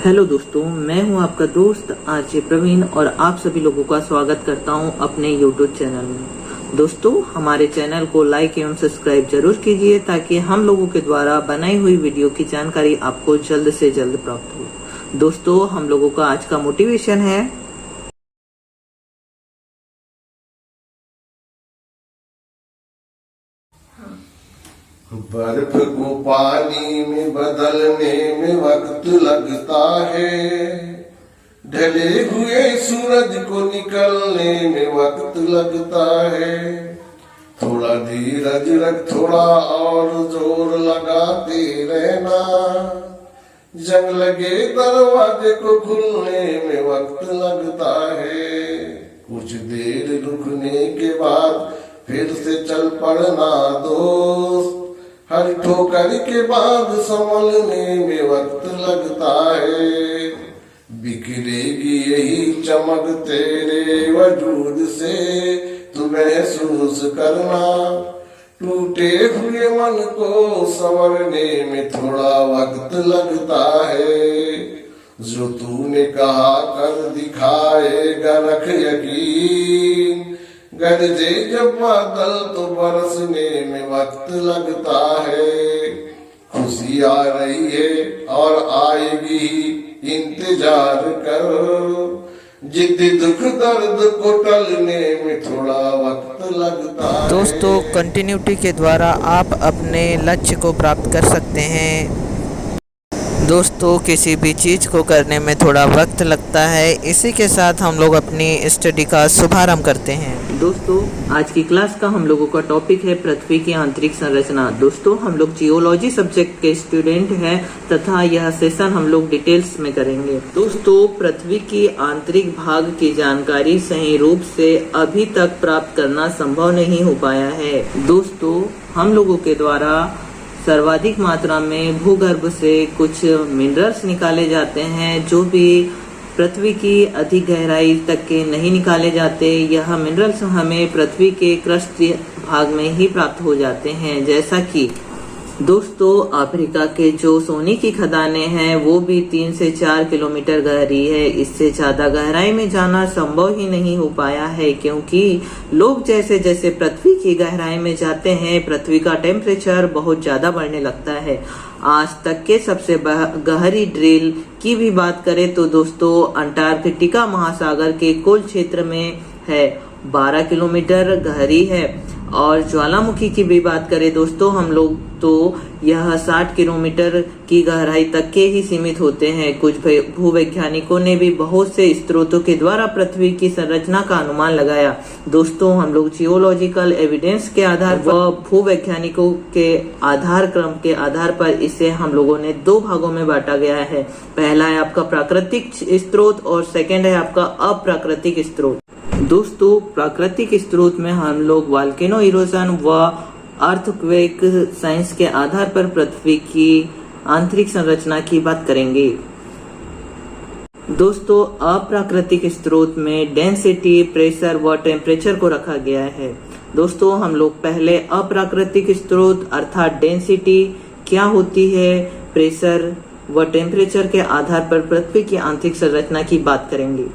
Hello दोस्तों, मैं हूं आपका दोस्त आरजे प्रवीण और आप सभी लोगों का स्वागत करता हूं अपने यूट्यूब चैनल में। दोस्तों, हमारे चैनल को लाइक एवं सब्सक्राइब जरूर कीजिए ताकि हम लोगों के द्वारा बनाई हुई वीडियो की जानकारी आपको जल्द से जल्द प्राप्त हो। दोस्तों, हम लोगों का आज का मोटिवेशन है बर्फ को पानी में बदलने में वक्त लगता है, ढले हुए सूरज को निकलने में वक्त लगता है। थोड़ा धीरज रख, थोड़ा और जोर लगाते रहना, जंग लगे दरवाजे को खुलने में वक्त लगता है। कुछ देर रुकने के बाद फिर से चल पड़ना दोस्त, हर ठोकर के बाद संभलने में वक्त लगता है। बिखरेगी यही चमक तेरे वजूद से, तू महसूस करना, टूटे हुए मन को संवरने में थोड़ा वक्त लगता है। जो तूने कहा कर दिखाएगा, रख यकीन, गरजे जब बादल तो बरसने में वक्त लगता है। खुशी आ रही है और आएगी, इंतजार कर, जिद्दी दुख दर्द को टलने में थोड़ा वक्त लगता है। दोस्तों, कंटिन्यूटी के द्वारा आप अपने लक्ष्य को प्राप्त कर सकते हैं। दोस्तों, किसी भी चीज़ को करने में थोड़ा वक्त लगता है। इसी के साथ हम लोग अपनी स्टडी का शुभारंभ करते हैं। दोस्तों, आज की क्लास का हम लोगों का टॉपिक है पृथ्वी की आंतरिक संरचना। दोस्तों, हम लोग जियोलॉजी सब्जेक्ट के स्टूडेंट हैं तथा यह सेशन हम लोग डिटेल्स में करेंगे। दोस्तों, पृथ्वी की आंतरिक भाग की जानकारी सही रूप से अभी तक प्राप्त करना संभव नहीं हो पाया है। दोस्तों, हम लोगों के द्वारा सर्वाधिक मात्रा में भूगर्भ से कुछ मिनरल्स निकाले जाते हैं जो भी पृथ्वी की अधिक गहराई तक के नहीं निकाले जाते। यह मिनरल्स हमें पृथ्वी के क्रस्ट भाग में ही प्राप्त हो जाते हैं। जैसा कि दोस्तों, अफ्रीका के जो सोने की खदानें हैं वो भी 3 से 4 किलोमीटर गहरी है। इससे ज्यादा गहराई में जाना संभव ही नहीं हो पाया है, क्योंकि लोग जैसे जैसे पृथ्वी की गहराई में जाते हैं पृथ्वी का टेम्परेचर बहुत ज्यादा बढ़ने लगता है। आज तक के सबसे गहरी ड्रिल की भी बात करें तो दोस्तों, अंटार्कटिका महासागर के कुल क्षेत्र में है, 12 किलोमीटर गहरी है। और ज्वालामुखी की भी बात करें दोस्तों हम लोग तो यह 60 किलोमीटर की गहराई तक के ही सीमित होते हैं। कुछ भूवैज्ञानिकों ने भी बहुत से स्रोतों के द्वारा पृथ्वी की संरचना का अनुमान लगाया। दोस्तों, हम लोग जियोलॉजिकल एविडेंस के आधार पर, भूवैज्ञानिकों के आधार क्रम के आधार पर इसे हम लोगों ने 2 भागों में बांटा गया है। पहला है आपका प्राकृतिक स्रोत और सेकेंड है आपका अप्राकृतिक स्रोत। दोस्तों, प्राकृतिक स्रोत में हम लोग वॉल्केनो इरोजन व अर्थक्वेक साइंस के आधार पर पृथ्वी की आंतरिक संरचना की बात करेंगे। दोस्तों, अप्राकृतिक स्रोत में डेंसिटी, प्रेशर व टेम्परेचर को रखा गया है। दोस्तों, हम लोग पहले अप्राकृतिक स्रोत अर्थात डेंसिटी क्या होती है, प्रेशर व टेम्परेचर के आधार पर पृथ्वी की आंतरिक संरचना की बात करेंगे।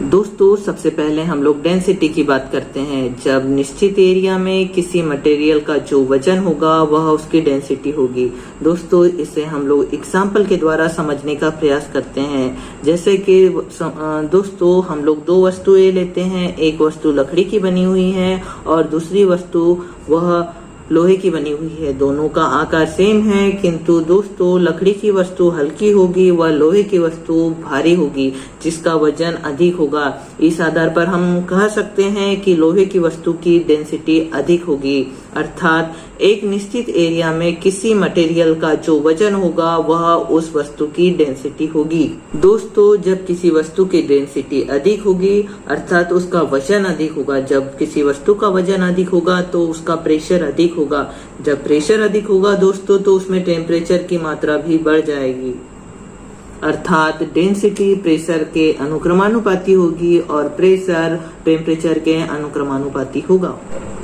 दोस्तों, सबसे पहले हम लोग डेंसिटी की बात करते हैं। जब निश्चित एरिया में किसी मटेरियल का जो वजन होगा वह उसकी डेंसिटी होगी। दोस्तों, इसे हम लोग एग्जाम्पल के द्वारा समझने का प्रयास करते हैं। जैसे कि दोस्तों, हम लोग 2 वस्तुएं लेते हैं। एक वस्तु लकड़ी की बनी हुई है और दूसरी वस्तु वह लोहे की बनी हुई है। दोनों का आकार सेम है, किंतु दोस्तों लकड़ी की वस्तु हल्की होगी व लोहे की वस्तु भारी होगी, जिसका वजन अधिक होगा। इस आधार पर हम कह सकते हैं कि लोहे की वस्तु की डेंसिटी अधिक होगी। अर्थात एक निश्चित एरिया में किसी मटेरियल का जो वजन होगा वह उस वस्तु की डेंसिटी होगी। दोस्तों, जब किसी वस्तु की डेंसिटी अधिक होगी अर्थात उसका वजन अधिक होगा। जब किसी वस्तु का वजन अधिक होगा तो उसका प्रेशर अधिक होगा। जब प्रेशर अधिक होगा दोस्तों तो उसमें टेम्परेचर की मात्रा भी बढ़ जाएगी। अर्थात डेंसिटी प्रेशर के अनुक्रमानुपाती होगी और प्रेशर टेम्परेचर के अनुक्रमानुपाती होगा।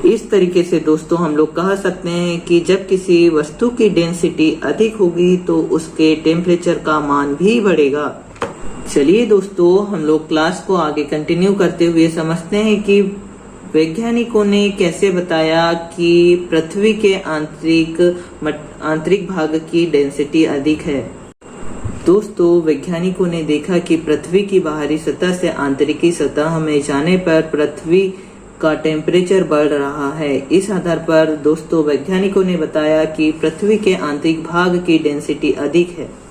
इस तरीके से दोस्तों हम लोग कह सकते हैं कि जब किसी वस्तु की डेंसिटी अधिक होगी तो उसके टेम्परेचर का मान भी बढ़ेगा। चलिए दोस्तों, हम लोग क्लास को आगे कंटिन्यू करते हुए समझते हैं कि वैज्ञानिकों ने कैसे बताया कि पृथ्वी के आंतरिक भाग की डेंसिटी अधिक है। दोस्तों, वैज्ञानिकों ने देखा कि पृथ्वी की बाहरी सतह से आंतरिक सतह में जाने पर पृथ्वी का टेम्परेचर बढ़ रहा है। इस आधार पर दोस्तों वैज्ञानिकों ने बताया कि पृथ्वी के आंतरिक भाग की डेंसिटी अधिक है।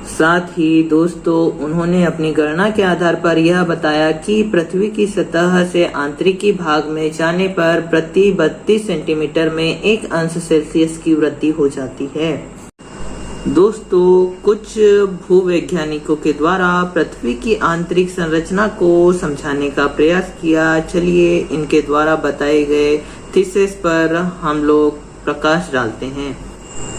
साथ ही दोस्तों उन्होंने अपनी गणना के आधार पर यह बताया कि पृथ्वी की सतह से आंतरिकी भाग में जाने पर प्रति 32 सेंटीमीटर में 1 अंश सेल्सियस की वृद्धि हो जाती है। दोस्तों, कुछ भूवैज्ञानिकों के द्वारा पृथ्वी की आंतरिक संरचना को समझाने का प्रयास किया। चलिए इनके द्वारा बताए गए थीसिस पर हम लोग प्रकाश डालते हैं।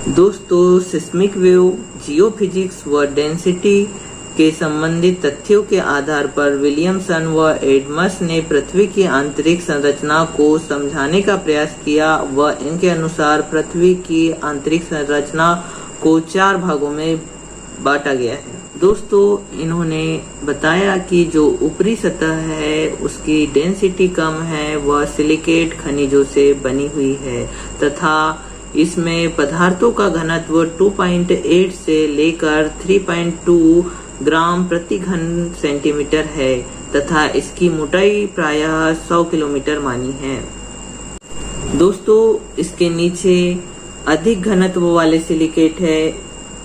दोस्तों, सिस्मिक वेव, जियोफिजिक्स व डेंसिटी के संबंधित तथ्यों के आधार पर विलियमसन व एडम्स ने पृथ्वी की आंतरिक संरचना को समझाने का प्रयास किया व इनके अनुसार पृथ्वी की आंतरिक संरचना को 4 भागों में बांटा गया है। दोस्तों, इन्होंने बताया कि जो ऊपरी सतह है उसकी डेंसिटी कम है, वह सिलिकेट खनिजों से बनी हुई है तथा इसमें पदार्थों का घनत्व 2.8 से लेकर 3.2 ग्राम प्रति घन सेंटीमीटर है तथा इसकी मोटाई प्रायः 100 किलोमीटर मानी है। दोस्तों, इसके नीचे अधिक घनत्व वाले सिलिकेट है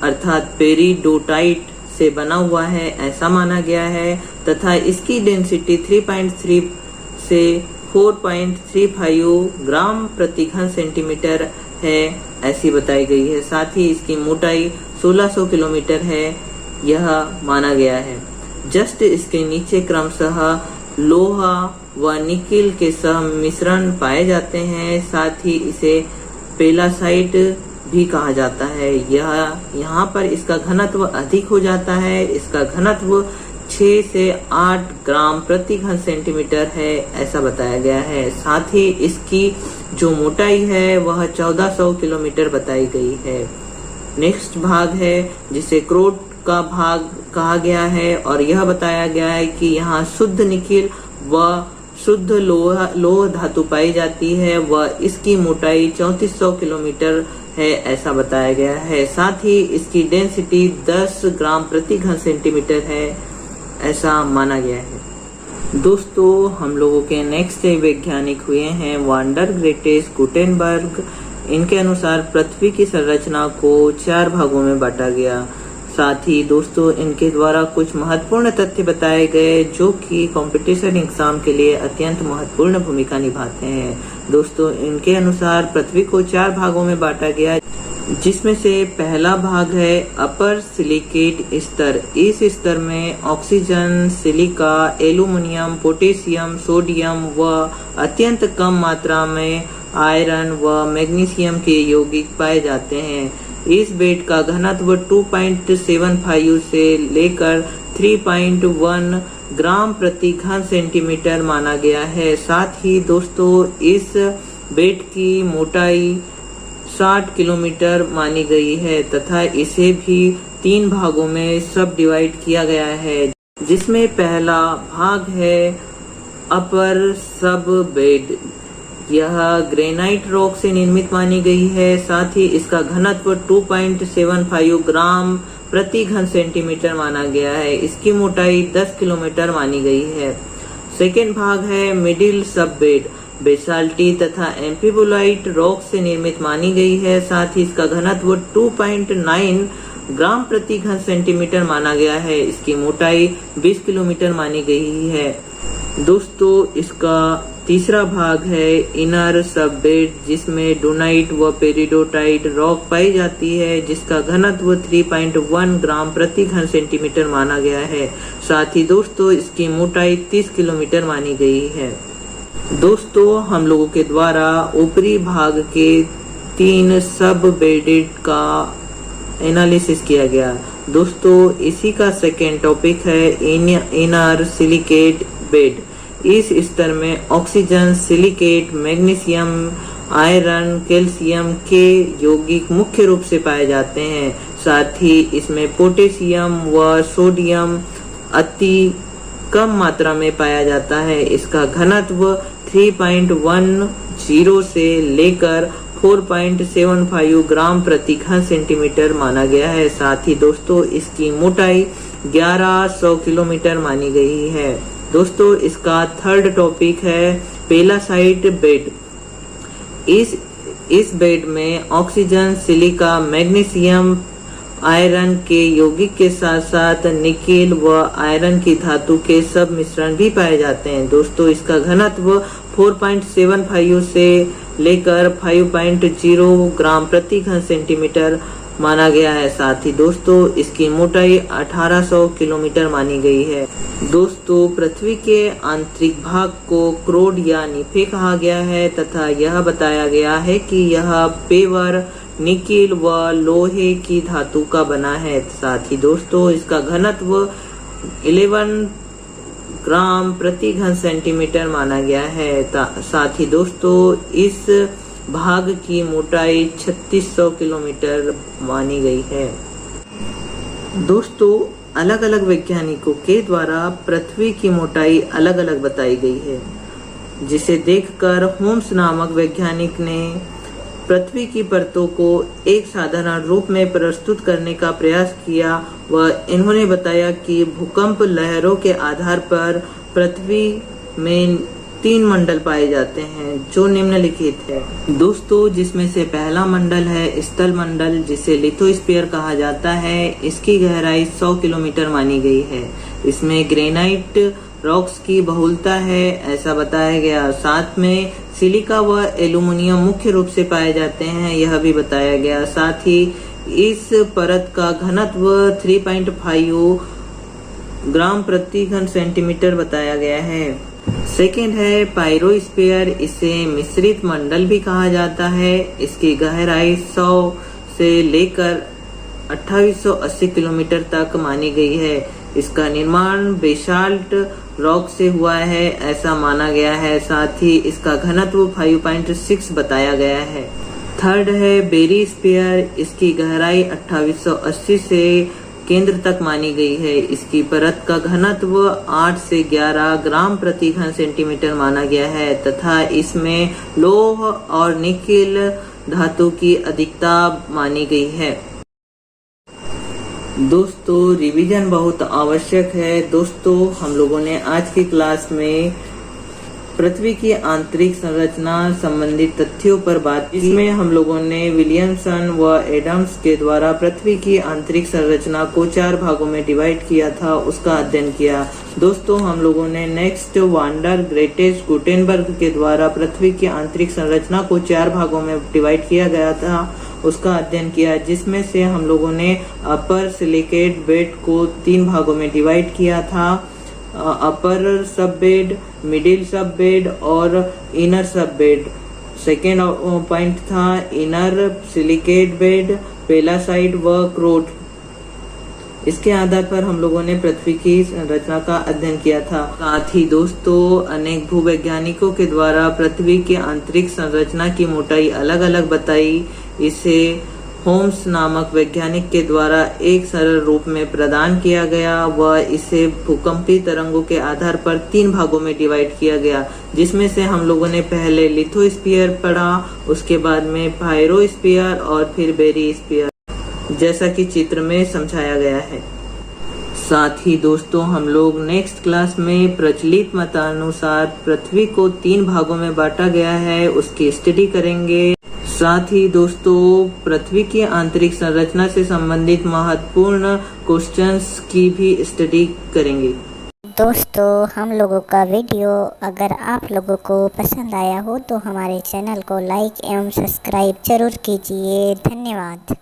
अर्थात पेरिडोटाइट से बना हुआ है ऐसा माना गया है तथा इसकी डेंसिटी 3.3 से 4.35 ग्राम प्रति घन सेंटीमीटर है ऐसी बताई गई है। साथ ही इसकी मोटाई 1600 किलोमीटर है यह माना गया है। जस्ट इसके नीचे क्रमशः लोहा व निकिल के मिश्रण पाए जाते हैं। साथ ही इसे पेलासाइट भी कहा जाता है। यहाँ पर इसका घनत्व अधिक हो जाता है। इसका घनत्व 6 से 8 ग्राम प्रति घन सेंटीमीटर है ऐसा बताया गया है। साथ ही इसकी जो मोटाई है वह 1400 किलोमीटर बताई गई है। नेक्स्ट भाग है जिसे क्रोट का भाग कहा गया है और यह बताया गया है कि यहाँ शुद्ध निकिल व शुद्ध लोह धातु पाई जाती है व इसकी मोटाई 3400 किलोमीटर है ऐसा बताया गया है। साथ ही इसकी डेंसिटी 10 ग्राम प्रति घन सेंटीमीटर है ऐसा माना गया है। दोस्तों, हम लोगों के नेक्स्ट वैज्ञानिक हुए हैं वांडर ग्रेटेस गुटेनबर्ग। इनके अनुसार पृथ्वी की संरचना को 4 भागों में बांटा गया। साथ ही दोस्तों इनके द्वारा कुछ महत्वपूर्ण तथ्य बताए गए जो कि कंपटीशन एग्जाम के लिए अत्यंत महत्वपूर्ण भूमिका निभाते हैं। दोस्तों, इनके अनुसार पृथ्वी को 4 भागों में बांटा गया जिसमें से पहला भाग है अपर सिलिकेट स्तर। इस स्तर में oxygen, silica, aluminium, potassium, sodium व अत्यंत कम मात्रा में आयरन व मैग्नीशियम के यौगिक पाए जाते हैं। इस बेड का घनत्व 2.75 से लेकर 3.1 ग्राम प्रति घन सेंटीमीटर माना गया है। साथ ही दोस्तों इस बेड की मोटाई 60 किलोमीटर मानी गई है तथा इसे भी 3 भागों में सब डिवाइड किया गया है जिसमें पहला भाग है अपर सब बेड। यह ग्रेनाइट रॉक से निर्मित मानी गई है। साथ ही इसका घनत्व 2.75 ग्राम प्रति घन सेंटीमीटर माना गया है। इसकी मोटाई 10 किलोमीटर मानी गई है। सेकेंड भाग है मिडिल सब बेड। बेसाल्टी तथा एम्फीबोलाइट रॉक से निर्मित मानी गई है। साथ ही इसका घनत्व 2.9 ग्राम प्रति घन सेंटीमीटर माना गया है। इसकी मोटाई 20 किलोमीटर मानी गई है। दोस्तों इसका तीसरा भाग है इनर सब बेड जिसमें डोनाइट व पेरिडोटाइट रॉक पाई जाती है जिसका घनत्व 3.1 ग्राम प्रति घन सेंटीमीटर माना गया है। साथ ही दोस्तों इसकी मोटाई 30 किलोमीटर मानी गई है। दोस्तों हम लोगों के द्वारा ऊपरी भाग के 3 सब बेडेड का एनालिसिस किया गया। दोस्तों इसी का सेकेंड टॉपिक है इनर सिलिकेट बेड। इस स्तर में oxygen, silicate, magnesium, iron, calcium के यौगिक मुख्य रूप से पाए जाते हैं। साथ ही इसमें पोटेशियम व सोडियम अति कम मात्रा में पाया जाता है। इसका घनत्व 3.10 से लेकर 4.75 ग्राम प्रति घन सेंटीमीटर माना गया है। साथ ही दोस्तों इसकी मोटाई 1100 किलोमीटर मानी गई है। दोस्तों इसका थर्ड टॉपिक है पेलासाइट बेड। इस बेड में ऑक्सीजन, सिलिका, मैग्नीशियम, आयरन के यौगिक के साथ साथ निकेल व आयरन की धातु के सब मिश्रण भी पाए जाते हैं। दोस्तों इसका घनत्व 4.75 से लेकर 5.0 ग्राम प्रति घन सेंटीमीटर माना गया है। साथ ही दोस्तों इसकी मोटाई 1800 किलोमीटर मानी गई है। दोस्तों पृथ्वी के आंतरिक भाग को क्रोड या निफे कहा गया है तथा यह बताया गया है कि यह पेवर, निकेल व लोहे की धातु का बना है। साथ ही दोस्तों इसका घनत्व 11 ग्राम प्रति घन सेंटीमीटर माना गया है। साथ ही दोस्तों इस भाग की मोटाई 3600 किलोमीटर मानी गई है। दोस्तों अलग अलग वैज्ञानिकों के द्वारा पृथ्वी की मोटाई अलग अलग बताई गई है, जिसे देखकर होम्स नामक वैज्ञानिक ने पृथ्वी की परतों को एक साधारण रूप में प्रस्तुत करने का प्रयास किया व इन्होंने बताया कि भूकंप लहरों के आधार पर पृथ्वी में 3 मंडल पाए जाते हैं जो निम्नलिखित है। दोस्तों जिसमें से पहला मंडल है स्थल मंडल, जिसे लिथोस्फीयर कहा जाता है। इसकी गहराई 100 किलोमीटर मानी गई है। इसमें ग्रेनाइट रॉक्स की बहुलता है ऐसा बताया गया। साथ में सिलिका व एल्यूमिनियम मुख्य रूप से पाए जाते हैं यह भी बताया गया। साथ ही इस परत का घनत्व 3.5 ग्राम प्रति घन सेंटीमीटर बताया गया है। सेकेंड है पायरोस्फीयर, इसे मिश्रित मंडल भी कहा जाता है। इसकी गहराई 100 से लेकर 2880 किलोमीटर तक मानी गई है। इसका निर्माण बेसाल्ट रॉक से हुआ है ऐसा माना गया है। साथ ही इसका घनत्व 5.6 बताया गया है। थर्ड है बेरीस्फीयर, इसकी गहराई 2880 से केंद्र तक मानी गई है। इसकी परत का घनत्व 8 से 11 ग्राम प्रति घन सेंटीमीटर माना गया है तथा इसमें लौह और निकेल धातु की अधिकता मानी गई है। दोस्तों रिवीजन बहुत आवश्यक है। दोस्तों हम लोगों ने आज की क्लास में पृथ्वी की आंतरिक संरचना संबंधित तथ्यों पर बात की। इसमें हम लोगों ने विलियमसन व एडम्स के द्वारा पृथ्वी की आंतरिक संरचना को 4 भागों में डिवाइड किया था, उसका अध्ययन किया। दोस्तों हम लोगों ने नेक्स्ट वांडर ग्रेटेस्ट गुटेनबर्ग के द्वारा पृथ्वी की आंतरिक संरचना को 4 भागों में डिवाइड किया गया था, उसका अध्ययन किया, जिसमें से हम लोगों ने अपर सिलिकेट बेड को 3 भागों में डिवाइड किया था। अपर सब बेड, मिडिल सब बेड और इनर सब बेड। सेकेंड पॉइंट था इनर सिलिकेट बेड, पेलासाइट व क्रोट। इसके आधार पर हम लोगों ने पृथ्वी की संरचना का अध्ययन किया था। साथ ही दोस्तों अनेक भूवैज्ञानिकों के द्वारा पृथ्वी की आंतरिक संरचना की मोटाई अलग अलग बताई। इसे होम्स नामक वैज्ञानिक के द्वारा एक सरल रूप में प्रदान किया गया व इसे भूकंपीय तरंगों के आधार पर 3 भागों में डिवाइड किया गया, जिसमें से हम लोगों ने पहले लिथोस्फीयर पढ़ा, उसके बाद में पायरोस्फीयर और फिर बेरीस्फीयर, जैसा कि चित्र में समझाया गया है। साथ ही दोस्तों हम लोग नेक्स्ट क्लास में प्रचलित मतानुसार पृथ्वी को 3 भागों में बांटा गया है उसकी स्टडी करेंगे। साथ ही दोस्तों पृथ्वी की आंतरिक संरचना से संबंधित महत्वपूर्ण क्वेश्चंस की भी स्टडी करेंगे। दोस्तों हम लोगों का वीडियो अगर आप लोगों को पसंद आया हो तो हमारे चैनल को लाइक एवं सब्सक्राइब जरूर कीजिए। धन्यवाद।